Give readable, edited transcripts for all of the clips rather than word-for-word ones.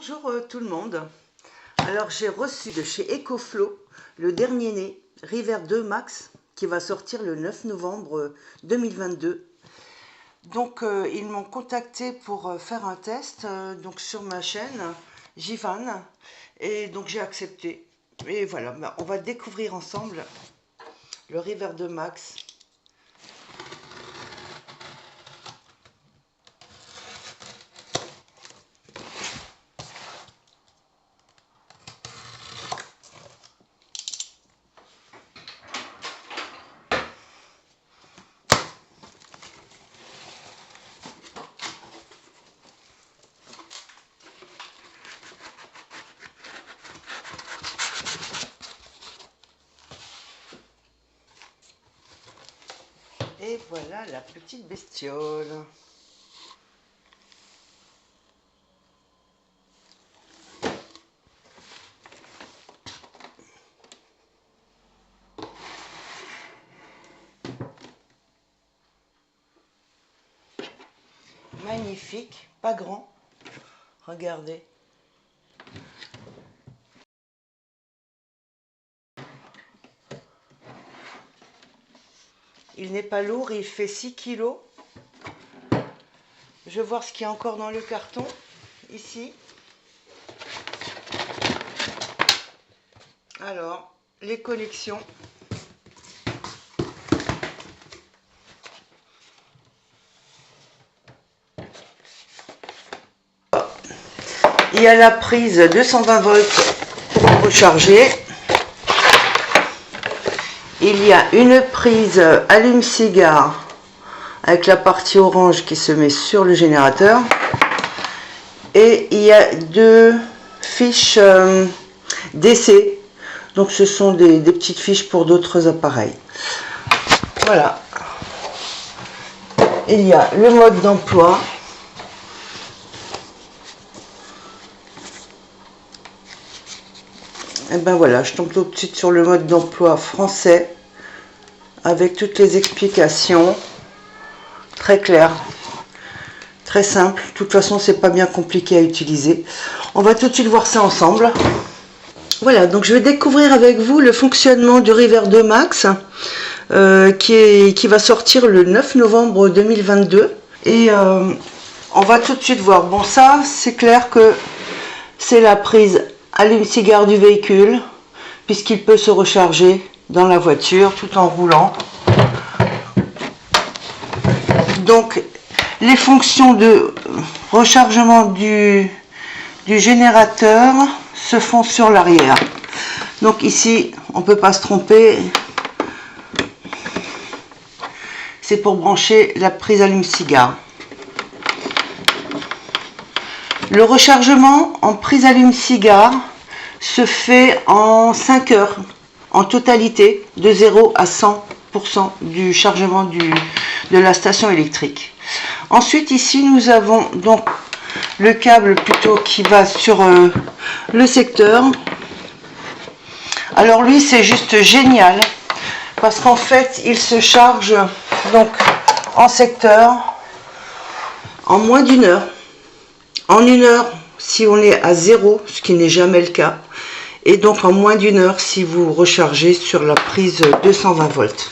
Bonjour tout le monde. Alors j'ai reçu de chez EcoFlow le dernier né River 2 Max qui va sortir le 9 novembre 2022. Donc ils m'ont contacté pour faire un test donc sur ma chaîne Jivan et donc j'ai accepté. Et voilà, on va découvrir ensemble le River 2 Max. Et voilà la petite bestiole. Magnifique, pas grand. Regardez. Il n'est pas lourd, il fait 6 kg. Je vais voir ce qu'il y a encore dans le carton, ici. Alors, les connexions. Il y a la prise 220 volts pour recharger. Il y a une prise allume-cigare avec la partie orange qui se met sur le générateur. Et il y a deux fiches DC. Donc ce sont des petites fiches pour d'autres appareils. Voilà. Il y a le mode d'emploi. Et ben voilà, je tombe tout de suite sur le mode d'emploi français avec toutes les explications très claires, très simple. De toute façon, c'est pas bien compliqué à utiliser. On va tout de suite voir ça ensemble. Voilà, donc je vais découvrir avec vous le fonctionnement du River 2 Max qui va sortir le 9 novembre 2022. Et on va tout de suite voir. Bon, ça, c'est clair que c'est la prise allume-cigare du véhicule, puisqu'il peut se recharger dans la voiture tout en roulant. Donc, les fonctions de rechargement du générateur se font sur l'arrière. Donc ici, on ne peut pas se tromper. C'est pour brancher la prise allume-cigare. Le rechargement en prise allume-cigare se fait en 5 heures, en totalité, de 0 à 100% du chargement de la station électrique. Ensuite, ici, nous avons donc le câble plutôt qui va sur le secteur. Alors lui, c'est juste génial, parce qu'en fait, il se charge donc en secteur en moins d'une heure. En une heure, si on est à 0, ce qui n'est jamais le cas. Et donc en moins d'une heure, si vous rechargez sur la prise 220 volts.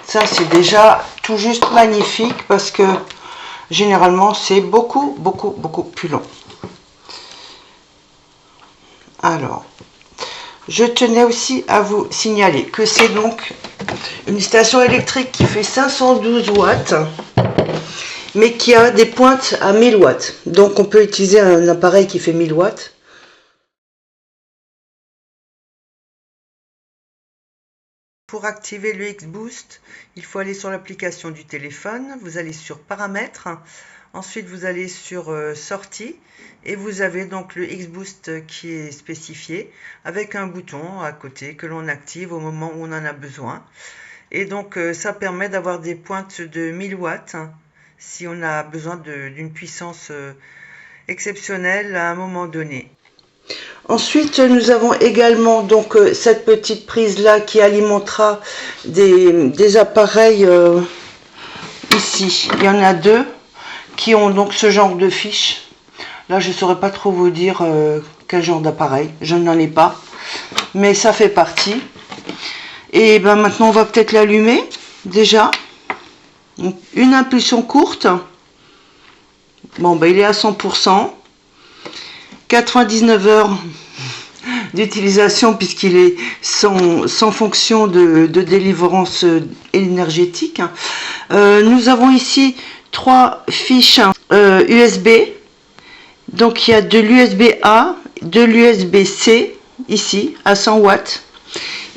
Ça, c'est déjà tout juste magnifique parce que généralement, c'est beaucoup plus long. Alors, je tenais aussi à vous signaler que c'est donc une station électrique qui fait 512 watts. Mais qui a des pointes à 1000 watts. Donc on peut utiliser un appareil qui fait 1000 watts. Pour activer le X-Boost, il faut aller sur l'application du téléphone. Vous allez sur Paramètres. Ensuite, vous allez sur Sortie. Et vous avez donc le X-Boost qui est spécifié avec un bouton à côté que l'on active au moment où on en a besoin. Et donc ça permet d'avoir des pointes de 1000 watts. Si on a besoin d'une puissance exceptionnelle à un moment donné. Ensuite, nous avons également donc cette petite prise là qui alimentera des appareils ici. Il y en a deux qui ont donc ce genre de fiche. Là, je ne saurais pas trop vous dire quel genre d'appareil. Je n'en ai pas. Mais ça fait partie. Et ben maintenant, on va peut-être l'allumer. Déjà. Donc, une impulsion courte. Bon, ben, il est à 100%. 99 heures d'utilisation puisqu'il est sans fonction de délivrance énergétique. Nous avons ici 3 fiches USB. Donc il y a de l'USB A, de l'USB C ici à 100 watts.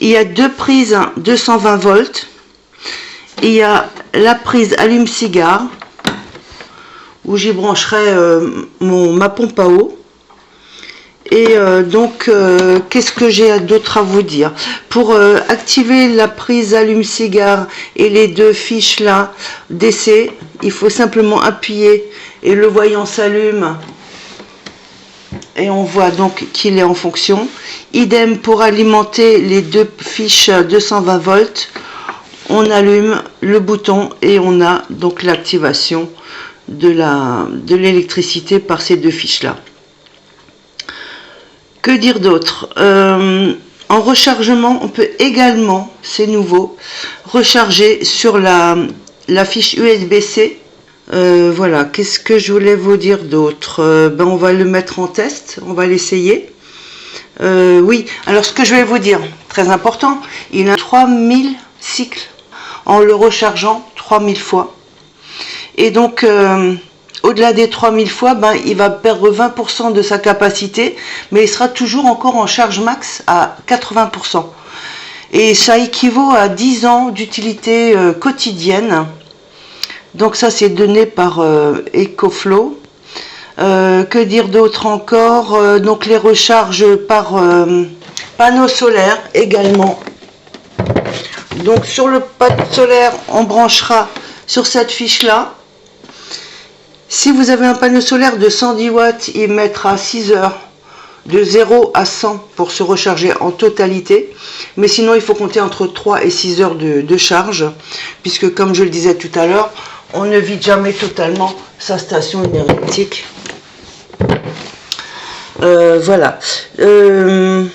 Il y a 2 prises 220 volts. Il y a la prise allume-cigare où j'y brancherai ma pompe à eau. Et donc, qu'est-ce que j'ai d'autre à vous dire? Pour activer la prise allume-cigare et les 2 fiches là DC, il faut simplement appuyer et le voyant s'allume. Et on voit donc qu'il est en fonction. Idem pour alimenter les 2 fiches 220 volts. On allume le bouton et on a donc l'activation de l'électricité par ces 2 fiches là. Que dire d'autre? En rechargement, on peut également, c'est nouveau, recharger sur la fiche USB-C. Voilà, qu'est-ce que je voulais vous dire d'autre? Ben, on va le mettre en test, on va l'essayer. Oui, alors ce que je vais vous dire, très important, il a 3000 cycles en le rechargeant 3000 fois. Et donc, au-delà des 3000 fois, ben, il va perdre 20% de sa capacité, mais il sera toujours encore en charge max à 80%. Et ça équivaut à 10 ans d'utilité quotidienne. Donc ça, c'est donné par EcoFlow. Que dire d'autre encore? Donc les recharges par panneau solaire également. Donc sur le panneau solaire, on branchera sur cette fiche-là. Si vous avez un panneau solaire de 110 watts, il mettra 6 heures de 0 à 100 pour se recharger en totalité. Mais sinon, il faut compter entre 3 et 6 heures de charge, puisque comme je le disais tout à l'heure, on ne vide jamais totalement sa station énergétique. Voilà. Je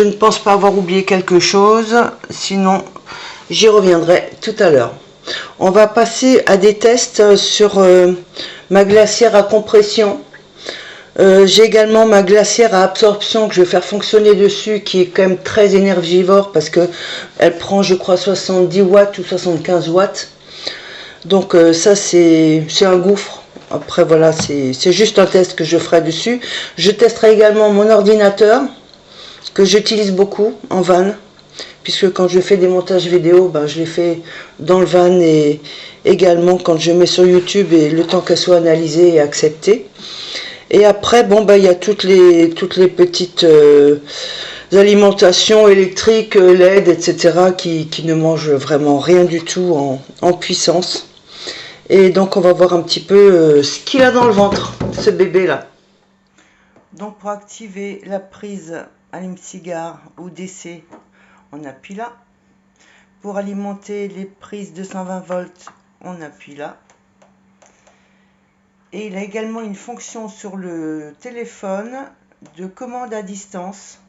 ne pense pas avoir oublié quelque chose, sinon j'y reviendrai tout à l'heure. On va passer à des tests sur ma glacière à compression. J'ai également ma glacière à absorption que je vais faire fonctionner dessus, qui est quand même très énergivore parce que elle prend, je crois, 70 watts ou 75 watts. Donc ça, c'est un gouffre. Après, voilà, c'est juste un test que je ferai dessus. Je testerai également mon ordinateur, que j'utilise beaucoup en van, puisque quand je fais des montages vidéo, ben, je les fais dans le van et également quand je mets sur YouTube et le temps qu'elle soit analysée et acceptée. Et après, bon, ben, il y a toutes les petites alimentations électriques, LED, etc. qui ne mangent vraiment rien du tout en puissance. Et donc on va voir un petit peu ce qu'il a dans le ventre, ce bébé là. Donc pour activer la prise allume-cigare ou DC, on appuie là. Pour alimenter les prises 220 volts, on appuie là. Et il a également une fonction sur le téléphone de commande à distance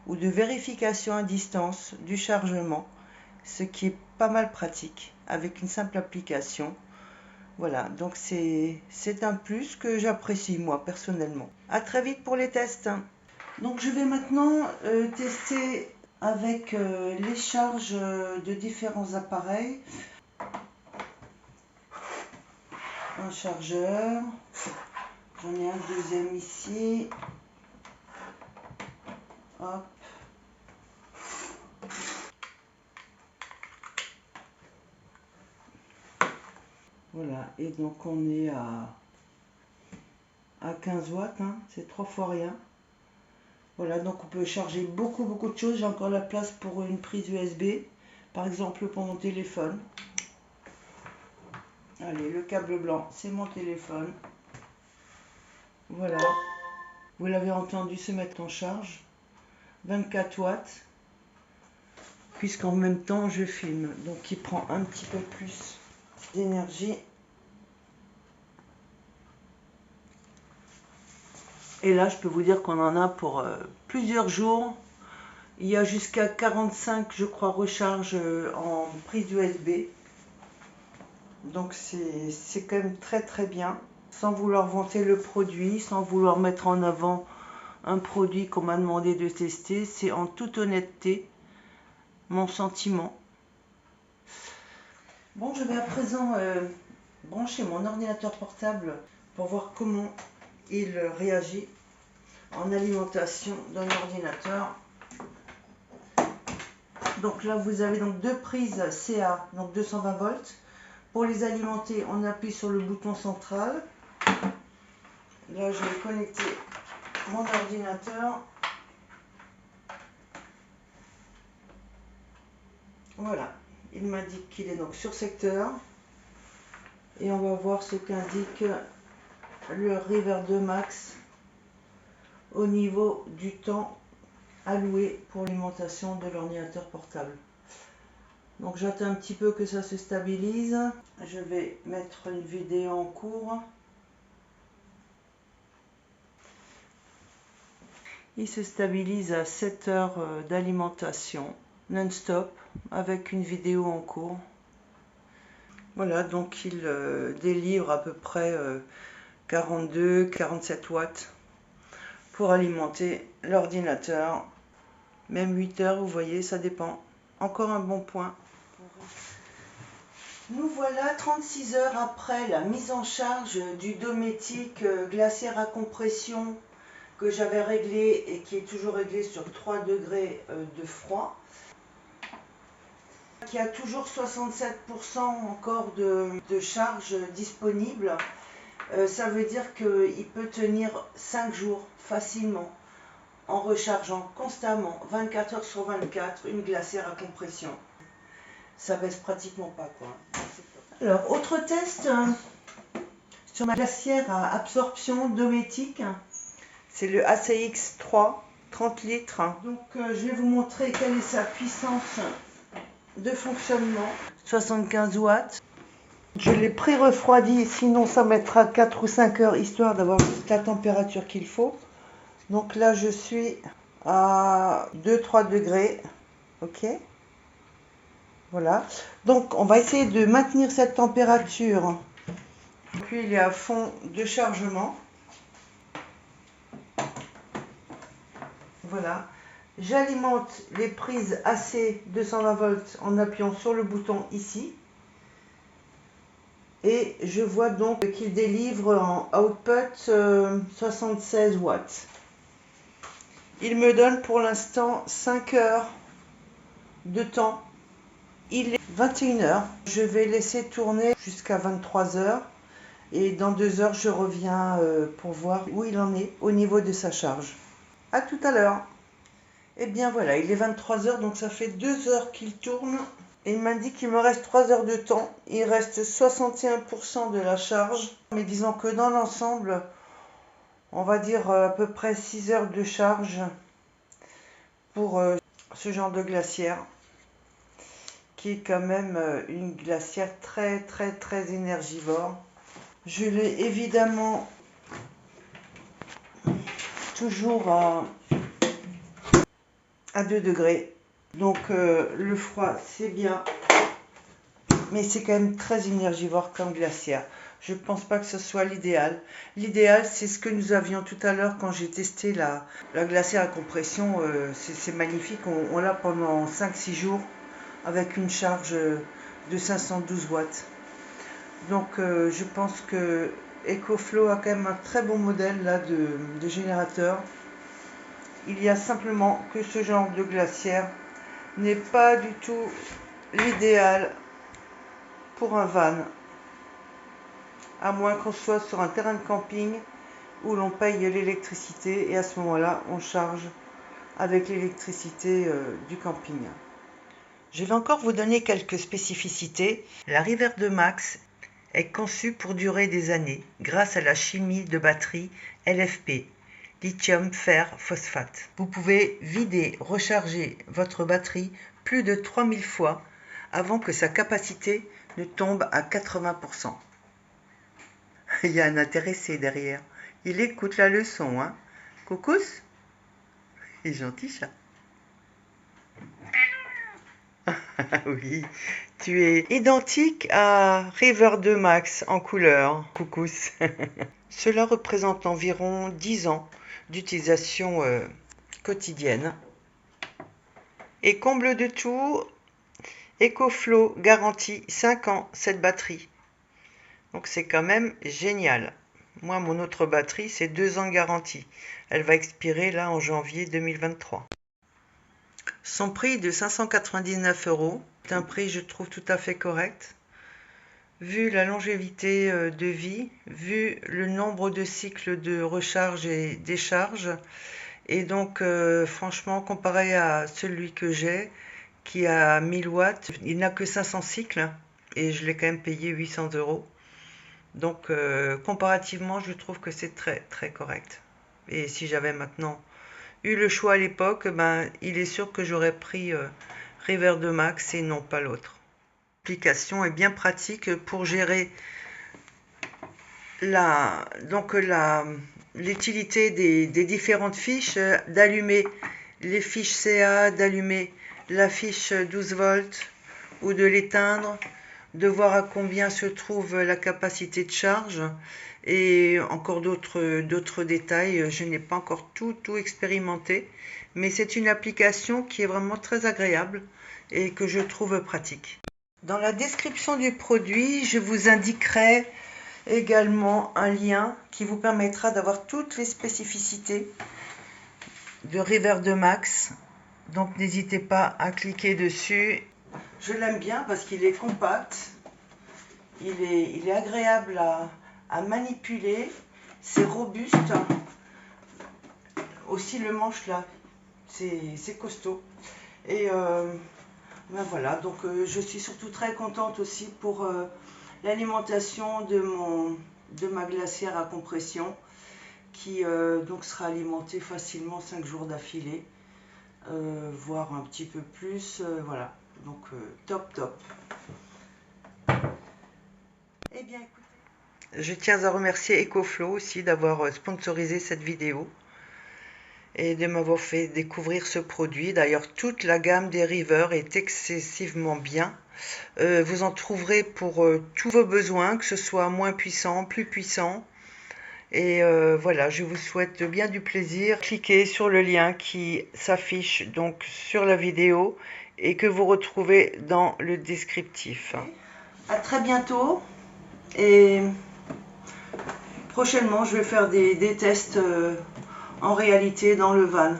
ou de vérification à distance du chargement, ce qui est pas mal pratique avec une simple application. Voilà, donc c'est un plus que j'apprécie moi personnellement. À très vite pour les tests. Donc je vais maintenant tester avec les charges de différents appareils. Un chargeur, j'en ai un deuxième ici. Hop. Voilà, et donc on est à 15 watts, hein, c'est 3 fois rien. Voilà, donc on peut charger beaucoup de choses. J'ai encore la place pour une prise USB, par exemple pour mon téléphone. Allez, le câble blanc, c'est mon téléphone. Voilà, vous l'avez entendu se mettre en charge. 24 watts, puisqu'en même temps je filme, donc il prend un petit peu plus d'énergie. Et là, je peux vous dire qu'on en a pour plusieurs jours. Il y a jusqu'à 45, je crois, recharges en prise USB. Donc c'est quand même très très bien. Sans vouloir vanter le produit, sans vouloir mettre en avant un produit qu'on m'a demandé de tester, c'est en toute honnêteté mon sentiment. Bon, je vais à présent brancher mon ordinateur portable pour voir comment il réagit en alimentation d'un ordinateur. Donc là, vous avez donc deux prises CA, donc 220 volts. Pour les alimenter, on appuie sur le bouton central. Là, je vais connecter mon ordinateur. Voilà, il m'indique qu'il est donc sur secteur. Et on va voir ce qu'indique le River 2 Max au niveau du temps alloué pour l'alimentation de l'ordinateur portable. Donc j'attends un petit peu que ça se stabilise. Je vais mettre une vidéo en cours. Il se stabilise à 7 heures d'alimentation non-stop avec une vidéo en cours. Voilà, donc il délivre à peu près 42-47 watts pour alimenter l'ordinateur. Même 8 heures, vous voyez, ça dépend. Encore un bon point. Nous voilà 36 heures après la mise en charge du Dometic glaciaire à compression que j'avais réglé et qui est toujours réglé sur 3 degrés de froid, qui a toujours 67% encore de charge disponible. Ça veut dire qu'il peut tenir 5 jours facilement en rechargeant constamment 24 heures sur 24 une glacière à compression. Ça baisse pratiquement pas, quoi. Alors, autre test sur ma glacière à absorption Dometic. C'est le ACX3, 30 litres. Donc, je vais vous montrer quelle est sa puissance de fonctionnement. 75 watts. Je l'ai pré-refroidi, sinon ça mettra 4 ou 5 heures, histoire d'avoir juste la température qu'il faut. Donc là, je suis à 2-3 degrés. Ok. Voilà. Donc, on va essayer de maintenir cette température. Puis, il est à fond de chargement. Voilà. J'alimente les prises AC 220 volts en appuyant sur le bouton ici. Et je vois donc qu'il délivre en output 76 watts. Il me donne pour l'instant 5 heures de temps. Il est 21 heures. Je vais laisser tourner jusqu'à 23 heures. Et dans 2 heures, je reviens pour voir où il en est au niveau de sa charge. À tout à l'heure. Et bien voilà, il est 23 heures, donc ça fait 2 heures qu'il tourne. Et il m'indique qu'il me reste 3 heures de temps. Il reste 61% de la charge. Mais disons que dans l'ensemble, on va dire à peu près 6 heures de charge pour ce genre de glacière, qui est quand même une glacière très très très énergivore. Je l'ai évidemment toujours à 2 degrés. Donc le froid c'est bien, mais c'est quand même très énergivore comme glacière. Je ne pense pas que ce soit l'idéal. L'idéal, c'est ce que nous avions tout à l'heure quand j'ai testé la glacière à compression. C'est magnifique. On l'a pendant 5-6 jours avec une charge de 512 watts. Donc, je pense que EcoFlow a quand même un très bon modèle là, de générateur. Il y a simplement que ce genre de glacière n'est pas du tout l'idéal pour un van. À moins qu'on soit sur un terrain de camping où l'on paye l'électricité et à ce moment-là, on charge avec l'électricité du camping. Je vais encore vous donner quelques spécificités. La River 2 Max est conçue pour durer des années grâce à la chimie de batterie LFP, lithium fer phosphate. Vous pouvez vider, recharger votre batterie plus de 3000 fois avant que sa capacité ne tombe à 80%. Il y a un intéressé derrière. Il écoute la leçon, hein. Coucous? Il est gentil, chat. Oui, tu es identique à River 2 Max en couleur, Coucous. Cela représente environ 10 ans d'utilisation quotidienne. Et comble de tout, EcoFlow garantit 5 ans cette batterie. Donc c'est quand même génial. Moi, mon autre batterie, c'est 2 ans de garantie. Elle va expirer là en janvier 2023. Son prix de 599 €. C'est un prix, je trouve, tout à fait correct. Vu la longévité de vie, vu le nombre de cycles de recharge et décharge, et donc franchement, comparé à celui que j'ai, qui a 1000 watts, il n'a que 500 cycles, et je l'ai quand même payé 800 €. Donc comparativement, je trouve que c'est très très correct. Et si j'avais maintenant eu le choix à l'époque, ben, il est sûr que j'aurais pris River 2 Max et non pas l'autre. L'application est bien pratique pour gérer l'utilité des différentes fiches, d'allumer les fiches CA, d'allumer la fiche 12 volts ou de l'éteindre, de voir à combien se trouve la capacité de charge et encore d'autres détails. Je n'ai pas encore tout expérimenté, mais c'est une application qui est vraiment très agréable et que je trouve pratique. Dans la description du produit, je vous indiquerai également un lien qui vous permettra d'avoir toutes les spécificités de River 2 Max. Donc n'hésitez pas à cliquer dessus. Je l'aime bien parce qu'il est compact, il est agréable à manipuler, c'est robuste. Aussi le manche là, c'est costaud. Et ben voilà, donc je suis surtout très contente aussi pour l'alimentation de ma glacière à compression qui donc sera alimentée facilement 5 jours d'affilée, voire un petit peu plus, voilà, donc top. Eh bien écoutez, je tiens à remercier EcoFlow aussi d'avoir sponsorisé cette vidéo et de m'avoir fait découvrir ce produit. D'ailleurs, toute la gamme des River est excessivement bien. Vous en trouverez pour tous vos besoins, que ce soit moins puissant, plus puissant. Et voilà, je vous souhaite bien du plaisir. Cliquez sur le lien qui s'affiche donc sur la vidéo et que vous retrouvez dans le descriptif. À très bientôt et prochainement je vais faire des tests en réalité dans le van.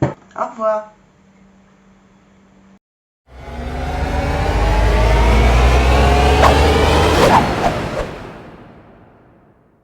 Au revoir.